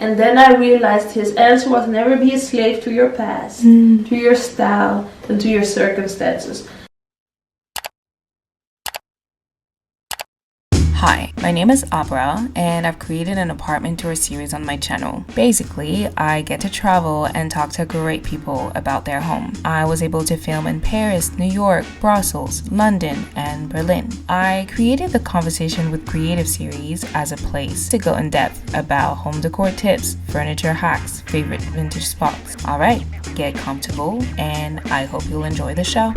And then I realized his answer was never be a slave to your past, to your style, and to your circumstances. Hi, my name is Abra, and I've created an apartment tour series on my channel. Basically, I get to travel and talk to great people about their home. I was able to film in Paris, New York, Brussels, London, and Berlin. I created the Conversation with Creative series as a place to go in depth about home decor tips, furniture hacks, favorite vintage spots. Alright, get comfortable, and I hope you'll enjoy the show.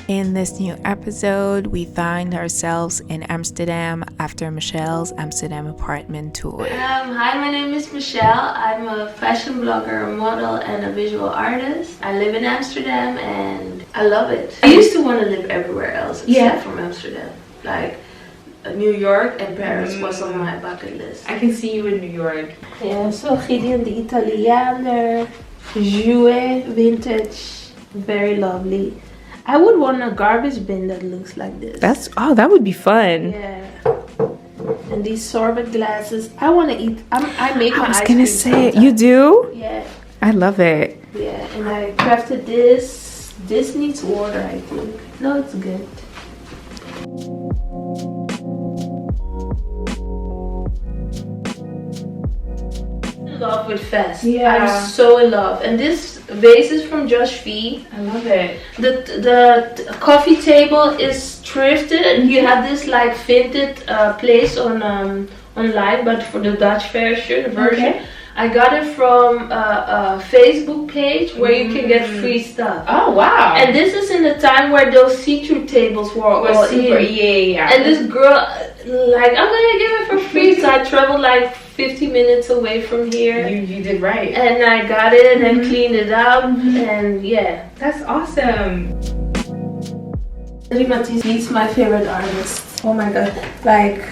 In this new episode, we find ourselves in Amsterdam after Michelle's Amsterdam apartment tour. Hi, my name is Michelle. I'm a fashion blogger, a model, and a visual artist. I live in Amsterdam and I love it. I used to want to live everywhere else except from Amsterdam. Like New York and Paris was on my bucket list. I can see you in New York. Yeah, so Gideon the Italianer, jouet, vintage, very lovely. I would want a garbage bin that looks like this. That would be fun. Yeah. And these sorbet glasses. I want to eat. I make my ice cream. I was gonna say, you do? Yeah. I love it. Yeah, and I crafted this. This needs water, I think. No, it's good. In love with Fest. Yeah. I'm so in love. And this vase is from Josh V. I love it. The coffee table is thrifted. You have this like vintage place on online, but for the Dutch version. Okay. I got it from a Facebook page where you can get free stuff. Oh wow! And this is in the time where those see-through tables were all super in. Yeah. And this girl, like, I'm gonna give it for free. So I traveled like 50 minutes away from here. You did right. And I got it and cleaned it up, and yeah. That's awesome. Henri Matisse, he's my favorite artist. Oh my god, like,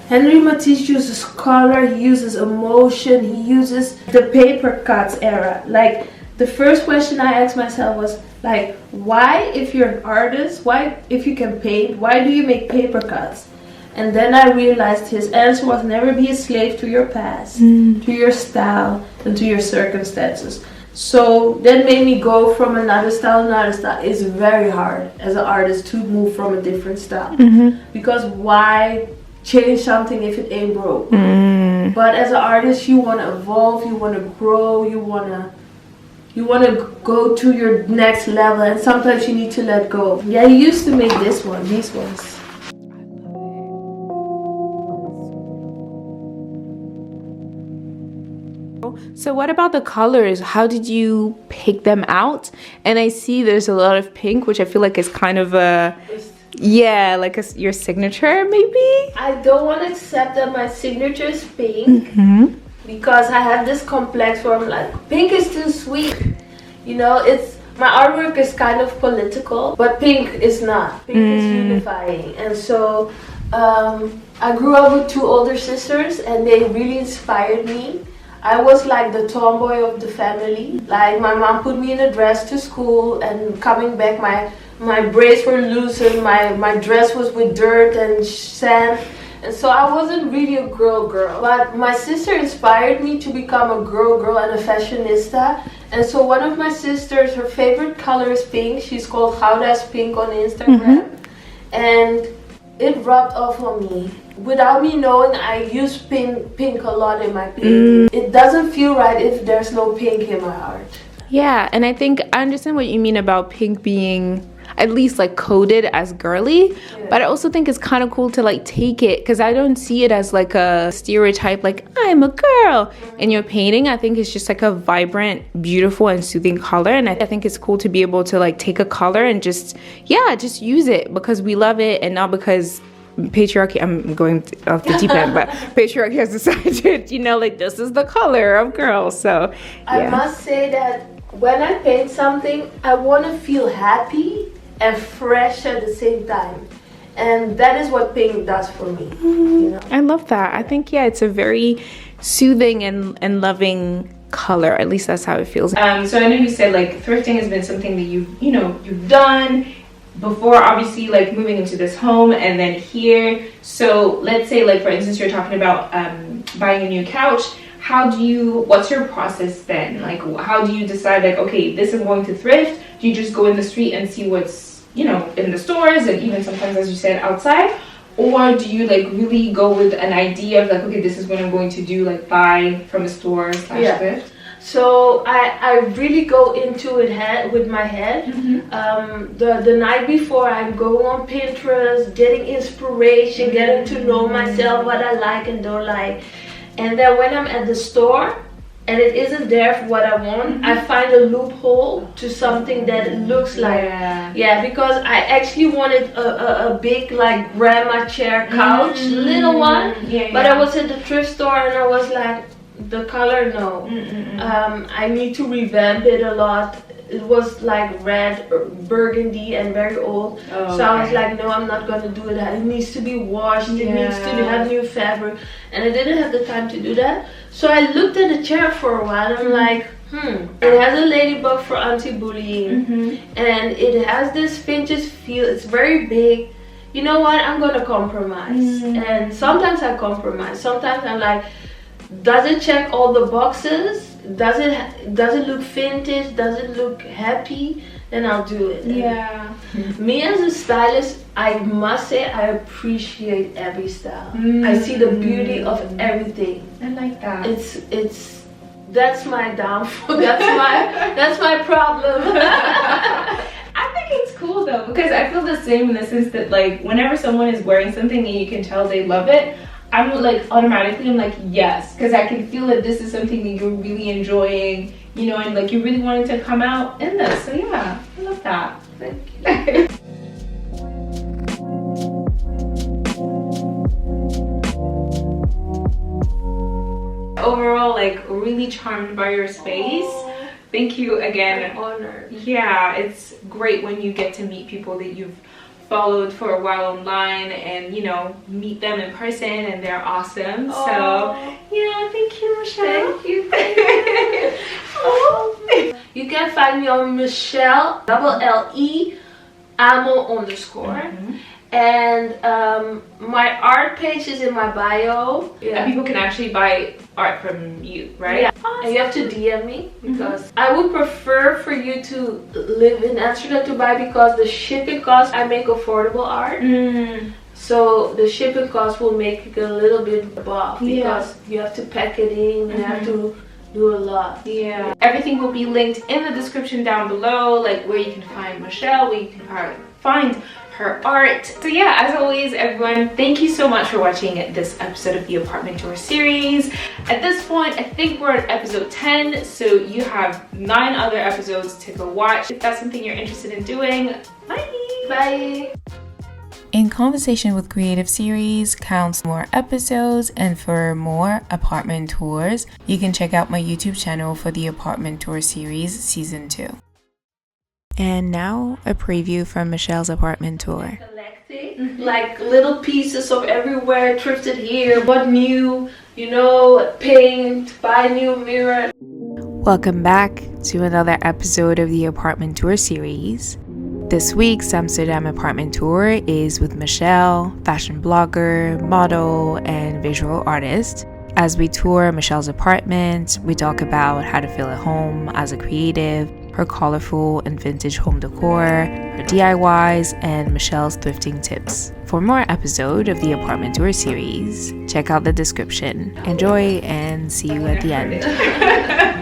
Henri Matisse uses color, he uses emotion, he uses the paper cuts era. Like, the first question I asked myself was, like, why, if you're an artist, why, if you can paint, why do you make paper cuts? And then I realized his answer was never be a slave to your past, to your style, and to your circumstances. So that made me go from another style to another style. It's very hard as an artist to move from a different style. Because why change something if it ain't broke? But as an artist, you want to evolve, you want to grow, you want to go to your next level, and sometimes you need to let go. Yeah, he used to make these ones. So what about the colors? How did you pick them out? And I see there's a lot of pink, which I feel like is kind of your signature, maybe? I don't want to accept that my signature is pink because I have this complex where I'm like, pink is too sweet. You know, my artwork is kind of political, but pink is not. Pink is unifying. And so I grew up with two older sisters and they really inspired me. I was like the tomboy of the family. Like, my mom put me in a dress to school, and coming back my braids were loose and my dress was with dirt and sand. And so I wasn't really a girl. But my sister inspired me to become a girl and a fashionista. And so one of my sisters, her favorite color is pink. She's called Gouda's Pink on Instagram. And it rubbed off on me. Without me knowing, I use pink a lot in my painting. It doesn't feel right if there's no pink in my art. Yeah, and I think I understand what you mean about pink being at least like coded as girly, but I also think it's kind of cool to like take it, because I don't see it as like a stereotype like I'm a girl in your painting. I think it's just like a vibrant, beautiful, and soothing color, and I think it's cool to be able to like take a color and just use it because we love it, and not because patriarchy, I'm going off the deep end, but patriarchy has decided, like this is the color of girls. So I must say that when I paint something, I want to feel happy and fresh at the same time, and that is what pink does for me. I love that. I think it's a very soothing and loving color. At least that's how it feels. So I know you said like thrifting has been something that you've done. before obviously like moving into this home and then here. So let's say like for instance you're talking about buying a new couch. What's your process then? Like how do you decide like, okay, this I'm going to thrift? Do you just go in the street and see what's, you know, in the stores and even sometimes, as you said, outside? Or do you like really go with an idea of like, okay, this is what I'm going to do, like buy from a store / thrift? So I really go into it with my head. The night before, I'm going on Pinterest, getting inspiration, getting to know myself, what I like and don't like. And then when I'm at the store and it isn't there for what I want, I find a loophole to something that it looks like. Because I actually wanted a big like grandma chair couch, little one. But I was at the thrift store and I was like, the color, no. I need to revamp it a lot. It was like red burgundy and very old. So I was like, no, I'm not going to do it. It needs to be washed. It needs to have new fabric. And I didn't have the time to do that. So I looked at the chair for a while. I'm like, it has a ladybug for anti-bullying. And it has this vintage feel. It's very big. You know what? I'm going to compromise. And sometimes I compromise. Sometimes I'm like, does it check all the boxes? Does it look vintage? Does it look happy? Then I'll do it. Me as a stylist, I must say I appreciate every style. I see the beauty of everything. I like that. That's my downfall. That's my problem. I think it's cool though, because I feel the same in the sense that like whenever someone is wearing something and you can tell they love it, I'm like automatically I'm like yes, because I can feel that this is something that you're really enjoying, you know, and like you really wanted to come out in this. So yeah, I love that. Thank you. Overall, like really charmed by your space. Thank you again. I'm honored. Yeah, it's great when you get to meet people that you've followed for a while online and, you know, meet them in person and they're awesome. So yeah, thank you, Michelle. Thank you. You can find me on Michelle LLE Amo _ and my art page is in my bio. And people can actually buy art from you, right? Awesome. And you have to DM me because I would prefer for you to live in Amsterdam to buy, because the shipping costs, I make affordable art. So the shipping cost will make it a little bit above because you have to pack it in, you have to do a lot. Everything will be linked in the description down below, like where you can find Michelle, where you can find her art. So yeah, as always everyone, thank you so much for watching this episode of the apartment tour series. At this point I think we're at episode 10, so you have 9 other episodes to go watch. If that's something you're interested in doing, bye. In Conversation with Creative series counts more episodes, and for more apartment tours you can check out my YouTube channel for the apartment tour series season 2. And now a preview from Michelle's apartment tour. Collecting like little pieces of everywhere, thrifted here, bought new, you know, paint, buy new mirror. Welcome back to another episode of the apartment tour series. This week's Amsterdam apartment tour is with Michelle, fashion blogger, model, and visual artist. As we tour Michelle's apartment, we talk about how to feel at home as a creative, her colorful and vintage home decor, her DIYs, and Michelle's thrifting tips. For more episode of the apartment tour series, check out the description. Enjoy and see you at the end.